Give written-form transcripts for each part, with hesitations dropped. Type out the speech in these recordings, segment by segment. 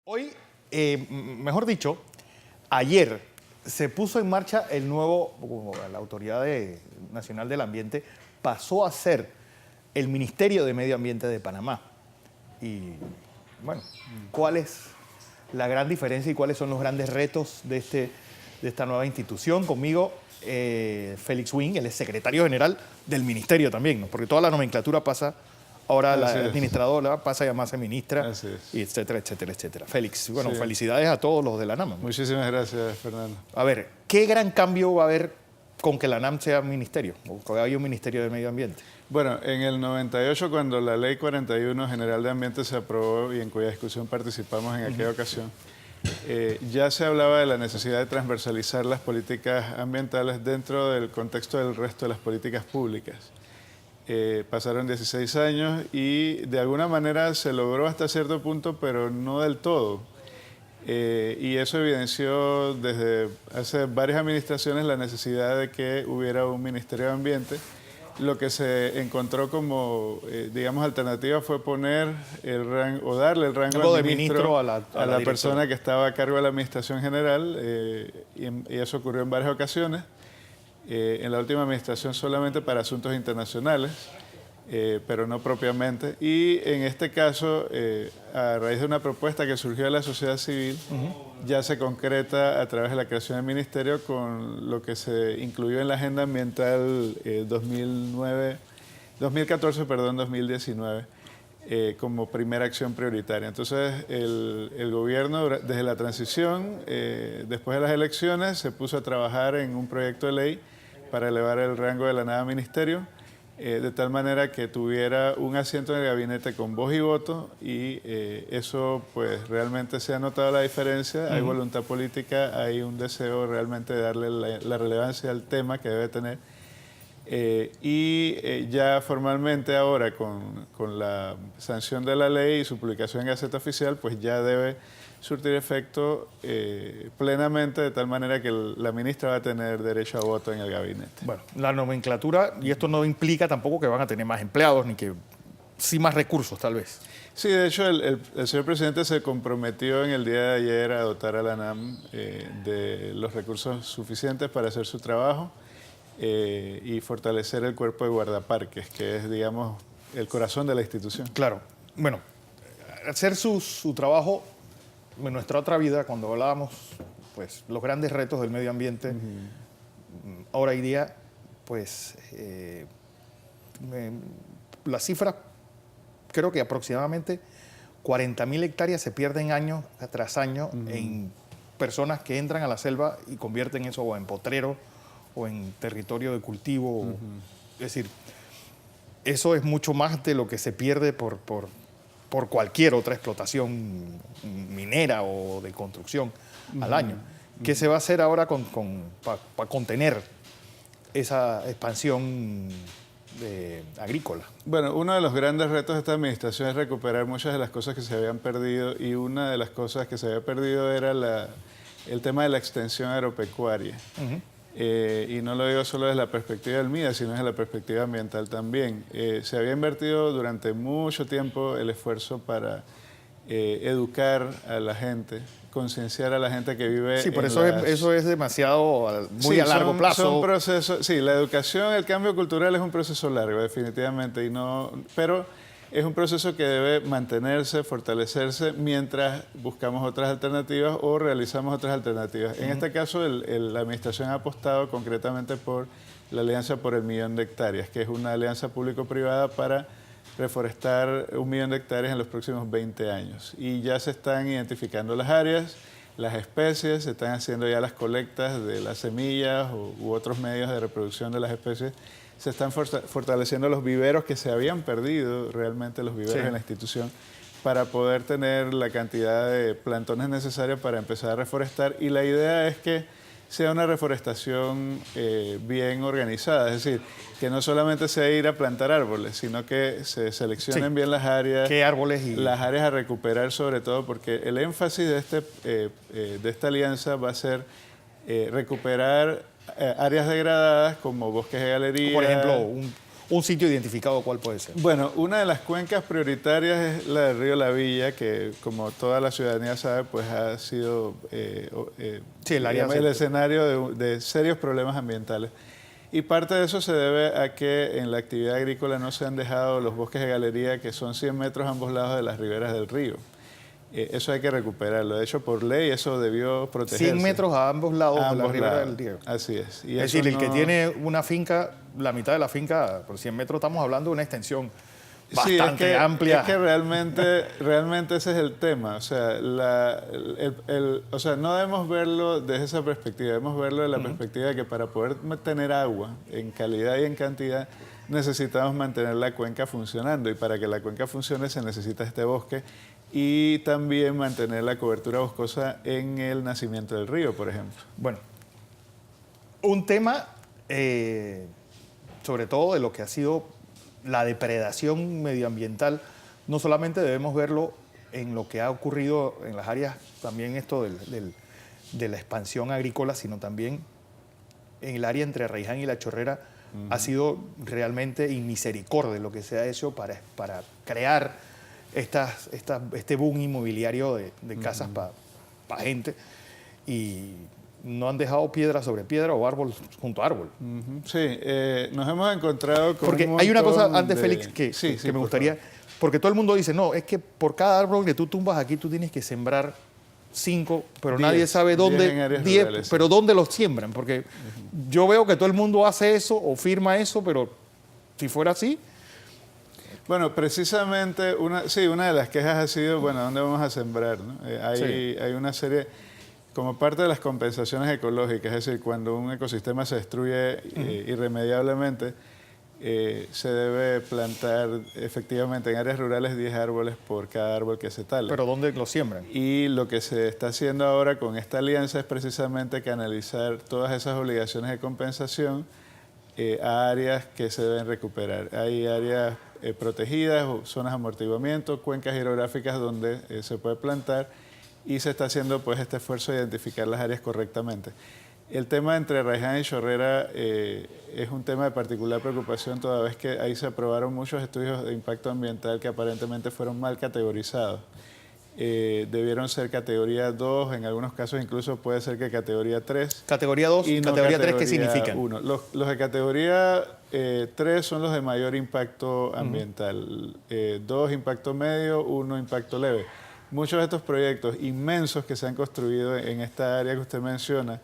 Hoy, mejor dicho, ayer se puso en marcha el nuevo, la Autoridad Nacional del Ambiente pasó a ser el Ministerio de Medio Ambiente de Panamá. Y bueno, ¿cuál es la gran diferencia y cuáles son los grandes retos de esta nueva institución? Conmigo, Félix Wing, él es secretario general del ministerio también, ¿no? Porque toda la nomenclatura pasa, ahora la administradora pasa a llamarse ministra, y etcétera, etcétera, etcétera. Félix, bueno, sí, felicidades a todos los de la NAM. Muchísimas gracias, Fernando. A ver, ¿qué gran cambio va a haber con que la NAM sea ministerio, o que haya un ministerio de medio ambiente? Bueno, en el 98, cuando la Ley 41 General de Ambiente se aprobó y en cuya discusión participamos en aquella ocasión, ya se hablaba de la necesidad de transversalizar las políticas ambientales dentro del contexto del resto de las políticas públicas. Pasaron 16 años y de alguna manera se logró hasta cierto punto, pero no del todo. Y eso evidenció desde hace varias administraciones la necesidad de que hubiera un Ministerio de Ambiente. Lo que se encontró como, digamos, alternativa fue poner el rango, o darle el rango de ministro a la persona que estaba a cargo de la Administración General, y eso ocurrió en varias ocasiones. En la última administración solamente para asuntos internacionales, pero no propiamente. Y en este caso, a raíz de una propuesta que surgió de la sociedad civil, ya se concreta a través de la creación del ministerio con lo que se incluyó en la Agenda Ambiental 2014-2019 como primera acción prioritaria. Entonces, el gobierno, desde la transición, después de las elecciones, se puso a trabajar en un proyecto de ley para elevar el rango de la NAM a ministerio, de tal manera que tuviera un asiento en el gabinete con voz y voto, y eso pues realmente se ha notado la diferencia. Hay voluntad política, hay un deseo realmente de darle la relevancia al tema que debe tener, ya formalmente ahora con la sanción de la ley y su publicación en Gaceta Oficial, pues ya debe surtir efecto plenamente, de tal manera que la ministra va a tener derecho a voto en el gabinete. Bueno, la nomenclatura, y esto no implica tampoco que van a tener más empleados, ni que sí más recursos tal vez. Sí, de hecho el señor presidente se comprometió en el día de ayer a dotar a la NAM de los recursos suficientes para hacer su trabajo y fortalecer el cuerpo de guardaparques, que es, digamos, el corazón de la institución. Claro. Bueno, hacer su trabajo. En nuestra otra vida, cuando hablábamos, pues, los grandes retos del medio ambiente, ahora y día, pues, las cifras, creo que aproximadamente 40.000 hectáreas se pierden año tras año en personas que entran a la selva y convierten eso o en potrero o en territorio de cultivo. Es decir, eso es mucho más de lo que se pierde por cualquier otra explotación minera o de construcción al año. ¿Qué se va a hacer ahora para contener esa expansión agrícola? Bueno, uno de los grandes retos de esta administración es recuperar muchas de las cosas que se habían perdido, y una de las cosas que se había perdido era el tema de la extensión agropecuaria. Y no lo digo solo desde la perspectiva del MIDA, sino desde la perspectiva ambiental también. Se había invertido durante mucho tiempo el esfuerzo para educar a la gente, concienciar a la gente que vive. Sí, por eso es demasiado, muy a largo plazo. Son procesos, sí, la educación, el cambio cultural es un proceso largo, definitivamente, pero es un proceso que debe mantenerse, fortalecerse, mientras buscamos otras alternativas o realizamos otras alternativas. En este caso, la administración ha apostado concretamente por la Alianza por el Millón de Hectáreas, que es una alianza público-privada para reforestar 1 millón de hectáreas en los próximos 20 años. Y ya se están identificando las áreas, las especies, se están haciendo ya las colectas de las semillas u otros medios de reproducción de las especies. Se están fortaleciendo los viveros que se habían perdido, realmente los viveros en la institución, para poder tener la cantidad de plantones necesarios para empezar a reforestar. Y la idea es que sea una reforestación bien organizada, es decir, que no solamente sea ir a plantar árboles, sino que se seleccionen bien las áreas. ¿Qué árboles? Las áreas a recuperar, sobre todo, porque el énfasis de esta alianza va a ser recuperar áreas degradadas como bosques de galería. Por ejemplo, un sitio identificado cuál puede ser? Bueno, una de las cuencas prioritarias es la del río La Villa, que como toda la ciudadanía sabe, pues ha sido Sí, el área el escenario de serios problemas ambientales. Y parte de eso se debe a que en la actividad agrícola no se han dejado los bosques de galería, que son 100 metros a ambos lados de las riberas del río. Eso hay que recuperarlo. De hecho, por ley eso debió protegerse. 100 metros a ambos lados A de la ambos ribera lados. del río. Así es. Y Es eso decir, el que no- tiene una finca, la mitad de la finca, por 100 metros estamos hablando de una extensión Sí, bastante amplia. Es que realmente ese es el tema. O sea, o sea, no debemos verlo desde esa perspectiva, debemos verlo desde la perspectiva de que para poder tener agua en calidad y en cantidad, necesitamos mantener la cuenca funcionando. Y para que la cuenca funcione se necesita este bosque y también mantener la cobertura boscosa en el nacimiento del río, por ejemplo. Bueno, un tema, sobre todo de lo que ha sido la depredación medioambiental, no solamente debemos verlo en lo que ha ocurrido en las áreas, también esto de la expansión agrícola, sino también en el área entre Arraiján y La Chorrera, ha sido realmente inmisericordia lo que se ha hecho para crear este boom inmobiliario de casas para gente, y no han dejado piedra sobre piedra o árbol junto a árbol. Sí, nos hemos encontrado con Porque un hay una cosa montón antes, de- Félix, que Sí, me por gustaría, favor. porque todo el mundo dice, no, es que por cada árbol que tú tumbas aquí tú tienes que sembrar 5, pero 10, nadie sabe 10 en dónde, áreas 10, rurales, sí. pero dónde los siembran, porque yo veo que todo el mundo hace eso o firma eso, pero si fuera así, Bueno, precisamente una de las quejas ha sido, bueno, ¿dónde vamos a sembrar? ¿No? Hay una serie, como parte de las compensaciones ecológicas, es decir, cuando un ecosistema se destruye irremediablemente, se debe plantar efectivamente en áreas rurales 10 árboles por cada árbol que se tala. pero ¿dónde los siembran? Y lo que se está haciendo ahora con esta alianza es precisamente canalizar todas esas obligaciones de compensación a áreas que se deben recuperar. Hay áreas protegidas, o zonas de amortiguamiento, cuencas hidrográficas donde se puede plantar, y se está haciendo pues este esfuerzo de identificar las áreas correctamente. El tema entre Arraiján y Chorrera es un tema de particular preocupación, toda vez que ahí se aprobaron muchos estudios de impacto ambiental que aparentemente fueron mal categorizados. Debieron ser categoría 2, en algunos casos incluso puede ser que categoría 3. Categoría 2, Y no categoría 3, ¿qué significan? 1. Los de categoría 3 son los de mayor impacto ambiental. 2, impacto medio, 1, impacto leve. Muchos de estos proyectos inmensos que se han construido en esta área que usted menciona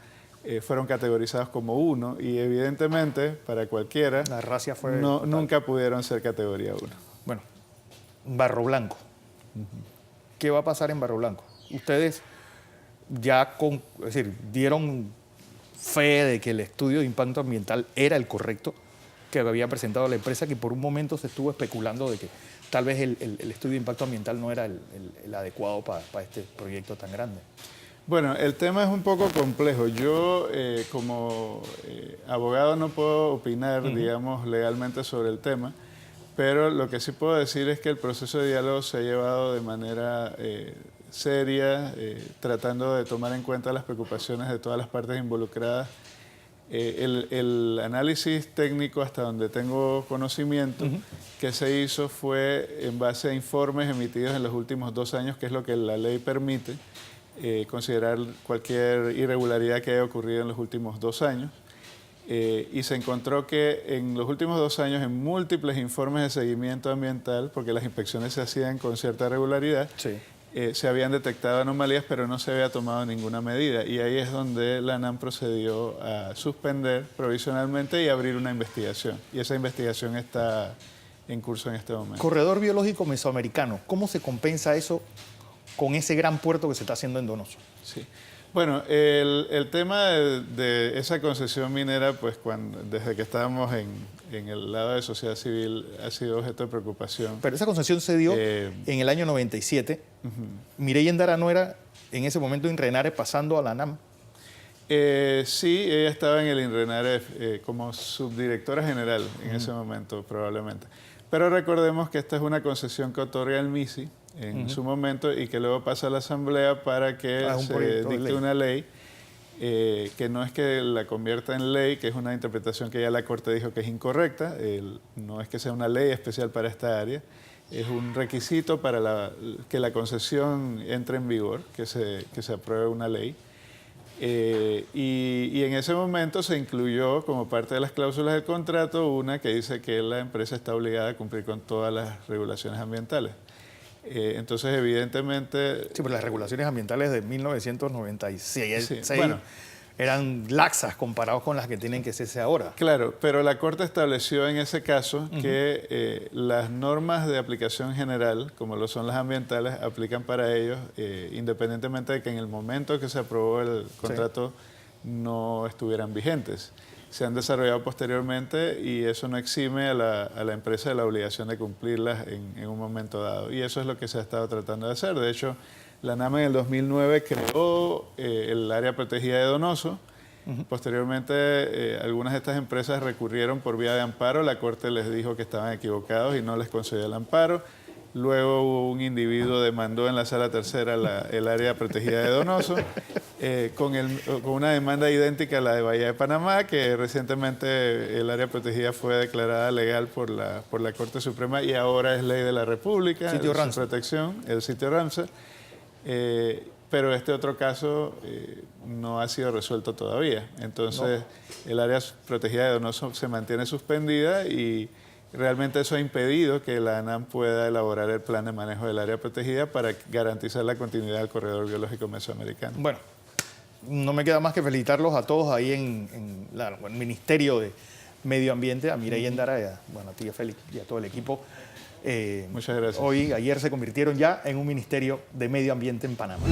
fueron categorizados como 1 y evidentemente para cualquiera La racia fue... nunca pudieron ser categoría 1. Bueno, Barro Blanco. ¿Qué va a pasar en Barro Blanco? Ustedes ya es decir, dieron fe de que el estudio de impacto ambiental era el correcto que había presentado la empresa, que por un momento se estuvo especulando de que tal vez el estudio de impacto ambiental no era el adecuado para este proyecto tan grande. Bueno, el tema es un poco complejo. Yo, como abogado, no puedo opinar, digamos, legalmente sobre el tema, pero lo que sí puedo decir es que el proceso de diálogo se ha llevado de manera seria, tratando de tomar en cuenta las preocupaciones de todas las partes involucradas. El análisis técnico, hasta donde tengo conocimiento, que se hizo fue en base a informes emitidos en los últimos 2 años, que es lo que la ley permite, considerar cualquier irregularidad que haya ocurrido en los últimos 2 años. Y se encontró que en los últimos 2 años, en múltiples informes de seguimiento ambiental, porque las inspecciones se hacían con cierta regularidad, Sí. se habían detectado anomalías, pero no se había tomado ninguna medida. Y ahí es donde la ANAM procedió a suspender provisionalmente y abrir una investigación. Y esa investigación está en curso en este momento. Corredor biológico mesoamericano, ¿cómo se compensa eso con ese gran puerto que se está haciendo en Donoso? Sí. Bueno, el tema de esa concesión minera, pues desde que estábamos en el lado de sociedad civil, ha sido objeto de preocupación. Pero esa concesión se dio en el año 97. Mireya Endara no era en ese momento INRENARE pasando a la ANAM. Sí, ella estaba en el INRENARE como subdirectora general en ese momento, probablemente. Pero recordemos que esta es una concesión que otorga el MISI en su momento y que luego pasa a la Asamblea para que un se proyecto de dicte ley. una ley que no es que la convierta en ley, que es una interpretación que ya la Corte dijo que es incorrecta, no es que sea una ley especial para esta área, es un requisito para que la concesión entre en vigor, que se apruebe una ley. Y en ese momento se incluyó como parte de las cláusulas del contrato una que dice que la empresa está obligada a cumplir con todas las regulaciones ambientales. Entonces, evidentemente... Sí, pero las regulaciones ambientales de 1996 sí, bueno, eran laxas comparados con las que tienen que serse ahora. Claro, pero la Corte estableció en ese caso que las normas de aplicación general, como lo son las ambientales, aplican para ellos, independientemente de que en el momento que se aprobó el contrato no estuvieran vigentes. Se han desarrollado posteriormente y eso no exime a la empresa de la obligación de cumplirlas en un momento dado. Y eso es lo que se ha estado tratando de hacer. De hecho, la NAMA en el 2009 creó el área protegida de Donoso. Posteriormente, algunas de estas empresas recurrieron por vía de amparo. La Corte les dijo que estaban equivocados y no les concedió el amparo. Luego un individuo demandó en la Sala Tercera el área protegida de Donoso con una demanda idéntica a la de Bahía de Panamá, que recientemente el área protegida fue declarada legal por la Corte Suprema y ahora es ley de la República, Sitio su Ramsar. protección, el sitio Ramsar. Pero este otro caso no ha sido resuelto todavía. Entonces, el área protegida de Donoso se mantiene suspendida y realmente eso ha impedido que la ANAM pueda elaborar el plan de manejo del área protegida para garantizar la continuidad del corredor biológico mesoamericano. Bueno, no me queda más que felicitarlos a todos ahí en el Ministerio de Medio Ambiente, a Mireya Endara, a ti, a Félix y a todo el equipo. Muchas gracias. Ayer se convirtieron ya en un Ministerio de Medio Ambiente en Panamá.